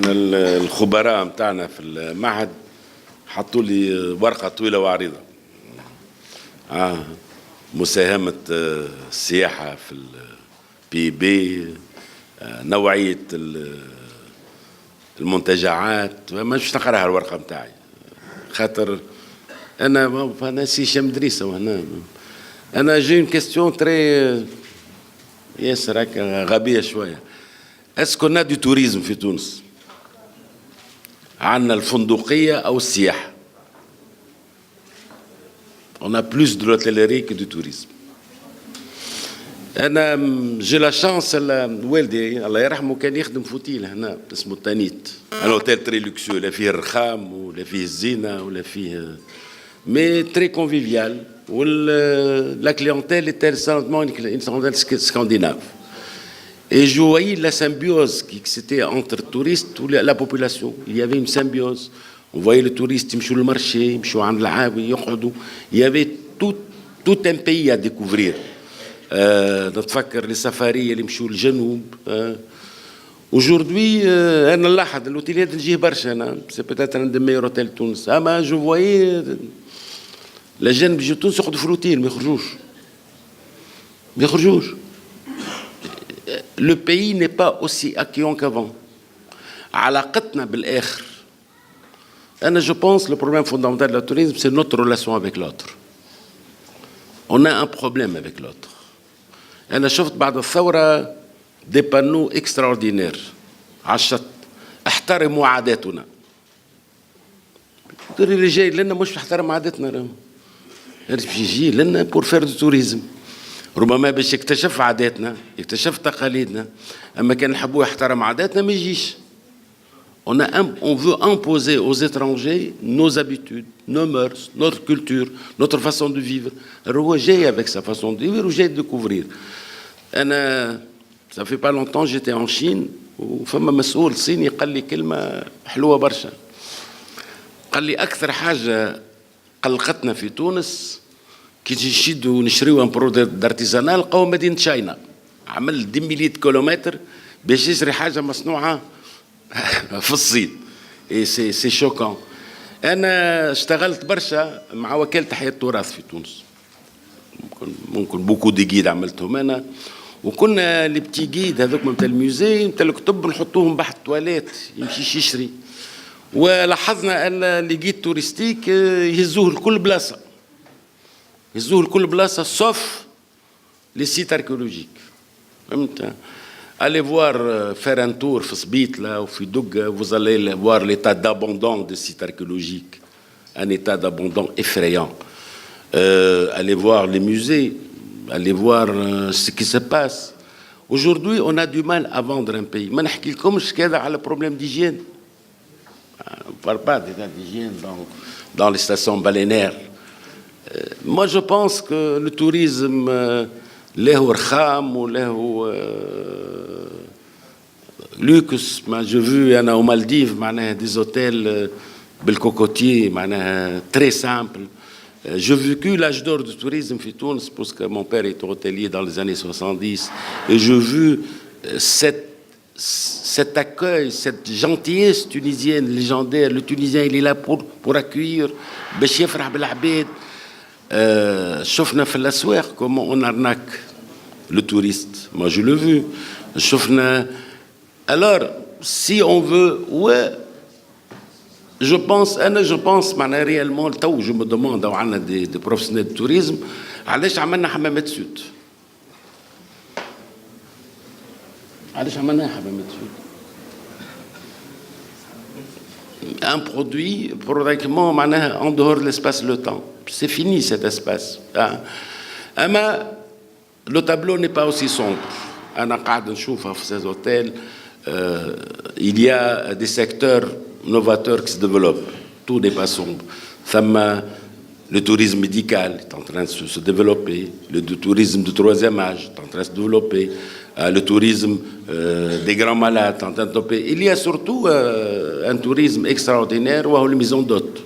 الخبراء متاعنا في المعهد حطوا لي ورقة طويلة وعريضة. مساهمة السياحة في البي بي، نوعية المنتجعات. مش نقراها الورقة متاعي خاطر أنا سي هشام دريسة وهنا أنا جي اون كيستيون تري ياسر هكا غبية شوية. اسكو نا دو توريزم في تونس؟ عندنا الفندقية أو السياحة. On a plus de l'hôtellerie que du tourisme. أنا جي لا شانس والدي الله يرحمه كان يخدم فوتيل هنا اسمه التانيت. أنا أوتيل تري لوكسيو، لا فيه الرخام ولا فيه الزينة ولا فيه مي تري كونفيفيال. La clientèle était essentiellement une clientèle scandinave. Et je voyais la symbiose qui c'était entre touristes et la population. Il y avait une symbiose. On voyait les touristes, ils يمشوا للمارشي، يمشوا عند العاوي، يقعدوا. Il y avait tout un pays à découvrir. نتفكر السفارية اللي يمشوا للجنوب. Aujourd'hui, أنا نلاحظ الأوتيلات نجيه برشا أنا. C'est peut-être un des meilleurs hôtels de Tunis. أما je voyais الأجانب يجوا تونس يقعدوا في الأوتيل ما يخرجوش. Le pays n'est pas aussi accueillant qu'avant. علاقتنا بالآخر. Je pense que le problème fondamental du tourisme, c'est notre relation avec l'autre. On a un problème avec l'autre. أنا شفت بعد الثورة des panneaux extraordinaires. عشت احترموا عاداتنا. اللي جاي لنا مش احترم عاداتنا. باش يجي لنا بور فير دو توريزم. ربما باش يكتشف عاداتنا، يكتشف تقاليدنا. اما كان نحبوا يحترم عاداتنا ما يجيش. On veut imposer aux étrangers nos habitudes, nos mœurs, notre culture, notre façon de vivre. هو جاي avec sa façon de vivre وجاي découvrir. ça fait pas longtemps j'étais en Chine وفما مسؤول صيني قال لي كلمة حلوة برشا. قال لي أكثر حاجة قلقتنا في تونس كي نشدوا ونشريوا ان برودوي دارتيزانال لقاو مدينة شاينا. عمل 10 مليون كيلومتر باش يشري حاجة مصنوعة في الصين. اي سي شوكون. أنا اشتغلت برشا مع وكالة حياة التراث في تونس. ممكن بوكو دي جيد عملتهم أنا. وكنا لي بتي جيد هذوك نتاع الموزي نتاع الكتب نحطوهم بحث تواليت يمشيش يشري. ولاحظنا ان لي جيد توريستيك يهزوه لكل بلاصه. يهزوه لكل بلاصه سوف لي سيت اركيولوجيك. فهمت؟ allez voir faire un tour في صبيطلة وفي دقة vous allez voir l'état d'abandon des sites archéologiques, un état d'abandon effrayant. Allez voir les musées, allez voir ce qui se passe. Aujourd'hui on a du mal à vendre un pays. ما نحكي لكمش كذا على problème d'hygiène. On ne parle pas d'état d'hygiène dans les stations balnéaires. Moi, je pense que le tourisme, له رخام وله luxe. J'ai vu aux Maldives des hôtels بالcocotier, très simples. J'ai vécu l'âge d'or du tourisme في تونس parce que mon père était hôtelier dans les années 70 et j'ai vu cet accueil, cette gentillesse tunisienne légendaire. Le Tunisien il est là pour accueillir باش يفرح بالعباد. شفنا في الأسواق comment on arnaque le touriste. Moi je l'ai vu. شفنا. Alors si on veut, ouais, je pense معناها réellement تو je me demande لو عندنا des professionnels de tourisme علاش عملنا حمامات سود. علاش عملناها حمامات سود؟ un produit pratiquement معناها en dehors de l'espace le temps. C'est fini cet espace. أما le tableau n'est pas aussi sombre. أنا قاعد نشوفها في ces hôtels. Il y a des secteurs novateurs qui se développent. Tout n'est pas sombre. Le tourisme médical est en train de se développer. Le tourisme de troisième âge est en train de se développer. Le tourisme des grands malades est en train de se développer. Il y a surtout un tourisme extraordinaire ou les maisons d'hôtes.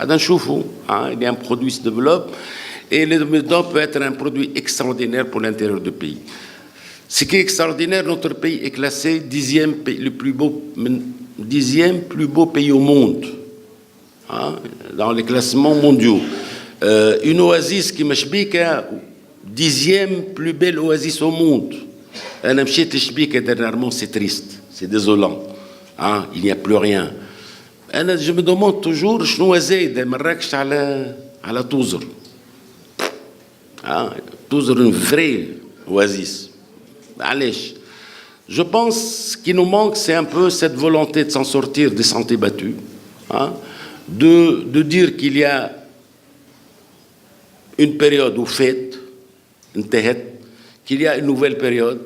Il y a un produit qui se développe et le maison peut être un produit extraordinaire pour l'intérieur du pays. Ce qui est extraordinaire, notre pays est classé 10e pays le plus beau 10e plus beau pays au monde, hein, dans les classements mondiaux. Une oasis qui Machbika, 10e plus belle oasis au monde. Un amchet Shbika dernièrement, c'est triste, c'est désolant. Hein, il n'y a plus rien. Je me demande toujours, شنو زايد Marrakech على Touzr. Touzr une vraie oasis. Allez. Je pense qu'il nous manque, c'est un peu cette volonté de s'en sortir des sentiers battus, hein, de dire qu'il y a une période où fête, qu'il y a une nouvelle période,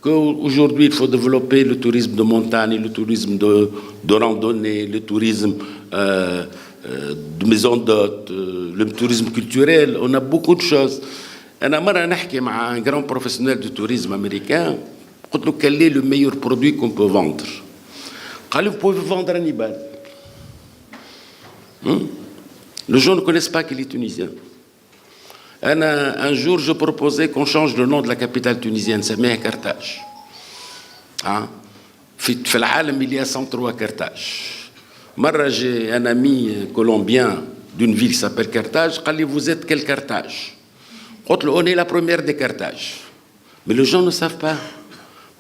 qu'aujourd'hui il faut développer le tourisme de montagne, le tourisme de randonnée, le tourisme de maison d'hôtes, le tourisme culturel. On a beaucoup de choses. أنا مرة نحكي مع un grand professionnel du tourisme américain. Quel est le meilleur produit qu'on peut vendre? Vous pouvez vendre Hannibal. Les gens ne connaissent pas qu'il est tunisien. Un jour, je proposais qu'on change le nom de la capitale tunisienne, c'est Carthage. في العالم il y a 103 Carthage. مرة j'ai un ami colombien d'une ville qui s'appelle Carthage. قال لي vous êtes quel Carthage? قلت له on est la première des Carthage. Mais les gens ne savent pas.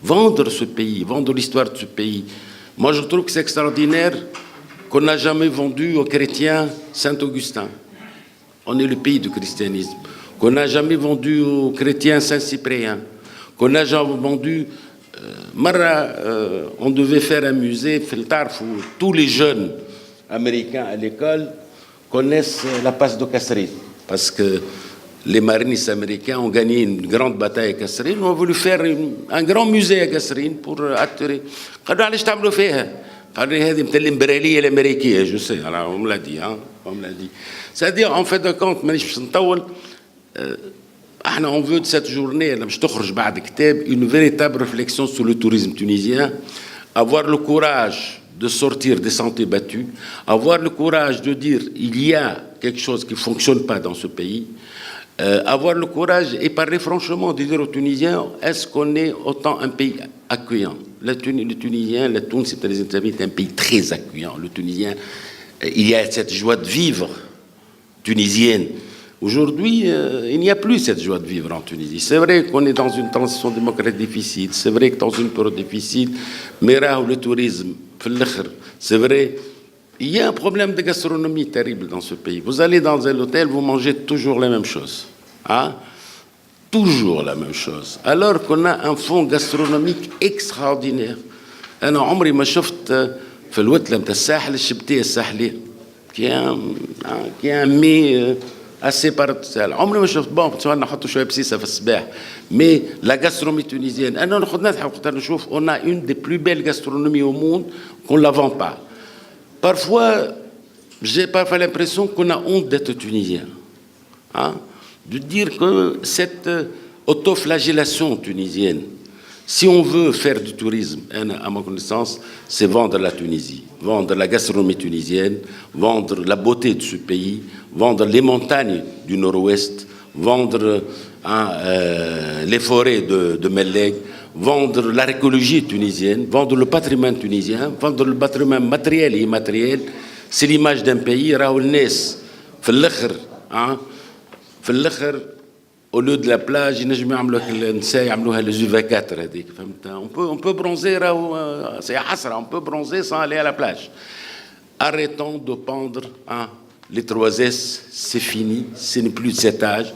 Vendre ce pays, vendre l'histoire de ce pays. Moi, je trouve que c'est extraordinaire qu'on n'a jamais vendu aux chrétiens Saint-Augustin. On est le pays du christianisme. Qu'on n'a jamais vendu aux chrétiens Saint-Cyprien. Qu'on n'a jamais vendu... on devait faire un musée, où tous les jeunes américains à l'école connaissent la passe de Kasserine. Parce que les marinistes américains ont gagné une grande bataille à Kasserine. On a voulu faire un grand musée à Kasserine pour attirer. Je sais, alors on me l'a dit. Hein, on me l'a dit. C'est-à-dire, en fait de compte, on veut de cette journée, une véritable réflexion sur le tourisme tunisien, avoir le courage de sortir des sentiers battus, avoir le courage de dire il y a quelque chose qui ne fonctionne pas dans ce pays, avoir le courage et parler franchement, de dire aux Tunisiens, est-ce qu'on est autant un pays accueillant? Le Tunisien, la Tunis, c'est un pays très accueillant. Le Tunisien, il y a cette joie de vivre tunisienne. Aujourd'hui, il n'y a plus cette joie de vivre en Tunisie. C'est vrai qu'on est dans une transition démocratique difficile, c'est vrai que dans une période difficile, mais là où le tourisme, c'est vrai, il y a un problème de gastronomie terrible dans ce pays. Vous allez dans un hôtel, vous mangez toujours la même chose. Hein? Toujours la même chose. Alors qu'on a un fonds gastronomique extraordinaire. أنا عمري ما شفت في الوتلة متاع الساحل الشبتية الساحلية كي ان مي assez paradoxal. عمري ما شفت بون نحطوا شوية بسيسة في الصباح. Mais la gastronomie tunisienne, أنا نشوف on a une des plus belles gastronomies au monde qu'on ne la vend pas. Parfois, j'ai parfois l'impression qu'on a honte d'être tunisien. Hein? De dire que cette autoflagellation tunisienne, si on veut faire du tourisme, à ma connaissance, c'est vendre la Tunisie, vendre la gastronomie tunisienne, vendre la beauté de ce pays, vendre les montagnes du nord-ouest, vendre les forêts de Melleg, vendre l'écologie tunisienne, vendre le patrimoine tunisien, vendre le patrimoine matériel et immatériel. C'est l'image d'un pays, Raoul Nes, au lieu de la plage, on peut bronzer, c'est hasra, on peut bronzer sans aller à la plage. Arrêtons de pendre les 3S, c'est fini, ce n'est plus de cet âge.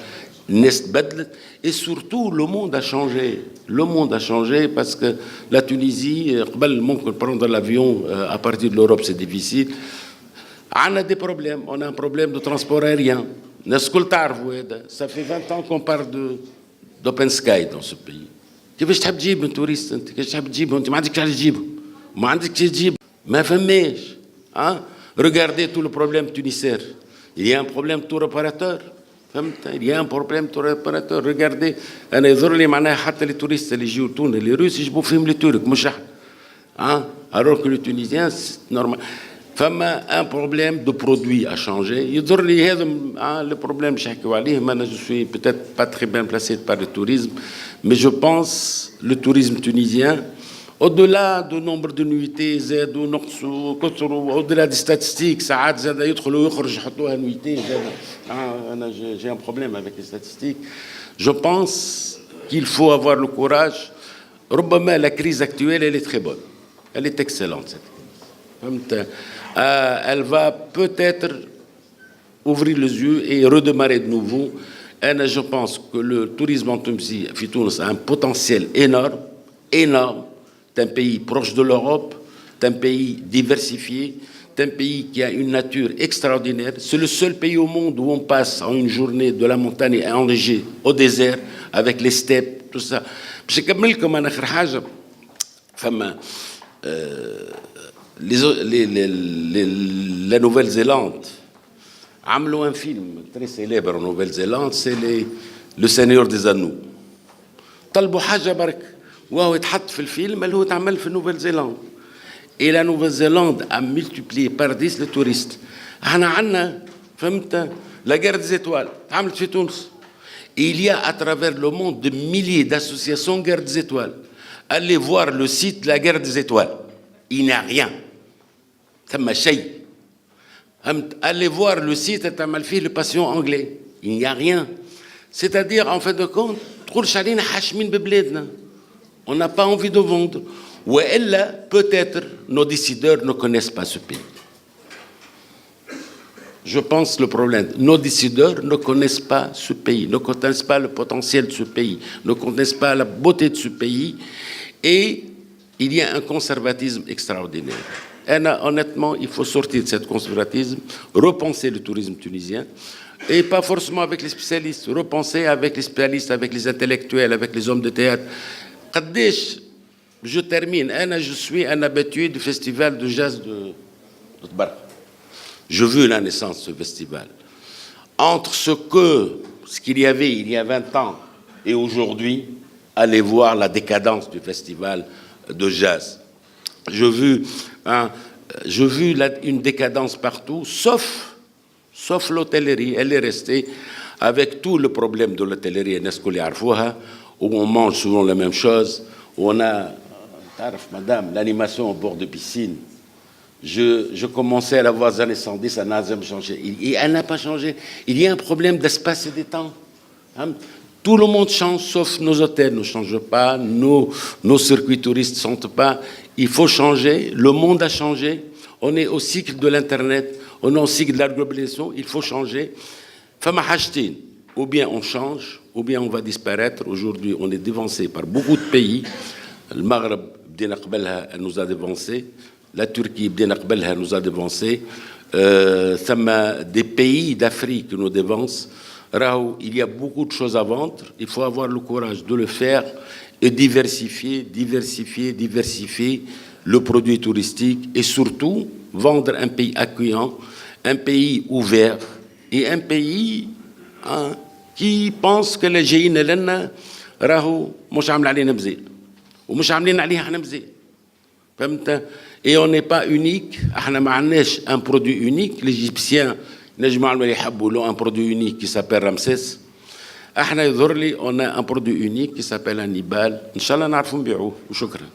Et surtout, le monde a changé. Le monde a changé parce que la Tunisie, prendre l'avion à partir de l'Europe, c'est difficile. On a des problèmes. On a un problème de transport aérien. Ça fait 20 ans qu'on parle d'open sky dans ce pays. كيفاش تحب تجيب من توريست انت؟ كيفاش تحب تجيبه انت؟ ما عندكش علاش تجيبه. ما عندكش تجيبه. ما فماش. Regardez tout le problème tunisien. Il y a un problème tour opérateur. Il y a un problème tour opérateur. Regardez, انا يظهر لي معناها حتى les touristes اللي يجيو تونس les Russes يجيبوا فيهم les Turcs مش احنا. Alors que le Tunisien c'est normal. فما un problème de produit à changer. يظهر لي هذا le problème اللي نحكيو عليه. ما je suis peut-être pas très bien placé par le tourisme, mais je pense le tourisme tunisien au-delà du nombre de nuitées زادوا نقصوا كثروا au-delà des statistiques ساعات زاد يدخلوا ويخرج يحطوها نويتي زاد انا j'ai un problème avec les statistiques. Je pense qu'il faut avoir le courage. ربما la crise actuelle elle est très bonne, elle est excellente cette crise. Elle va peut-être ouvrir les yeux et redémarrer de nouveau. Je pense que le tourisme en Tunisie a un potentiel énorme, énorme. C'est un pays proche de l'Europe, c'est un pays diversifié, c'est un pays qui a une nature extraordinaire. C'est le seul pays au monde où on passe en une journée de la montagne enneigée au désert, avec les steppes, tout ça. Je vais comme un autre chose. La Nouvelle-Zélande a fait un film très célèbre en Nouvelle-Zélande, c'est Le Seigneur des Anneaux. طلبوا حاجة برك وهو يتحط في الفيلم اللي هو تعمل في نوفل-زيلاند. Et la Nouvelle-Zélande a multiplié par 10 les touristes. احنا عندنا فهمت la guerre des étoiles تعملت في تونس. Il y a à travers le monde de milliers d'associations guerre des étoiles. Allez voir le site de la guerre des étoiles. Il n'y a rien. ثم شيء. Allez voir le site تعمل فيه le patient anglais. Il n'y a rien. C'est-à-dire en fin de compte تقولش علينا حاشمين ببلادنا. On n'a pas envie de vendre. Ou elle, peut-être, nos décideurs ne connaissent pas ce pays. Je pense le problème. Nos décideurs ne connaissent pas ce pays, ne connaissent pas le potentiel de ce pays, ne connaissent pas la beauté de ce pays. Et il y a un conservatisme extraordinaire. Et honnêtement, il faut sortir de ce conservatisme, repenser le tourisme tunisien. Et pas forcément avec les spécialistes, repenser avec les spécialistes, avec les intellectuels, avec les hommes de théâtre. Je termine. Je suis un habitué du festival de jazz de Tbarka. Je veux la naissance de ce festival. Entre ce qu'il y avait il y a 20 ans et aujourd'hui, allez voir la décadence du festival de jazz. Je veux une décadence partout, sauf l'hôtellerie. Elle est restée avec tout le problème de l'hôtellerie, où on mange souvent la même chose, où on a, madame, l'animation au bord de piscine. Je commençais à la voir dans les années 110, elle n'a jamais changé. Elle n'a pas changé. Il y a un problème d'espace et de temps. Tout le monde change, sauf nos hôtels ne changent pas, nos circuits touristes ne sentent pas. Il faut changer. Le monde a changé. On est au cycle de l'Internet. On est au cycle de la globalisation. Il faut changer. Ou bien on change, ou bien on va disparaître. Aujourd'hui, on est dévancé par beaucoup de pays. Le Maghreb, nous a dévancé. La Turquie, nous a dévancé. Des pays d'Afrique nous dévancent. Il y a beaucoup de choses à vendre. Il faut avoir le courage de le faire et diversifier le produit touristique et surtout vendre un pays accueillant, un pays ouvert et un pays qui pense que les جايين لنا راهو مش عامل علينا مزيان ومش عاملين عليها احنا مزيان فهمت. Et on n'est pas unique. احنا ما عندناش un produit unique. l'Égyptien نجمع اللي يحبوا له un produit unique qui s'appelle Ramsès. احنا يظهر لي on a un produit unique qui s'appelle Hannibal. ان شاء الله نعرفوا نبيعوه وشكرا.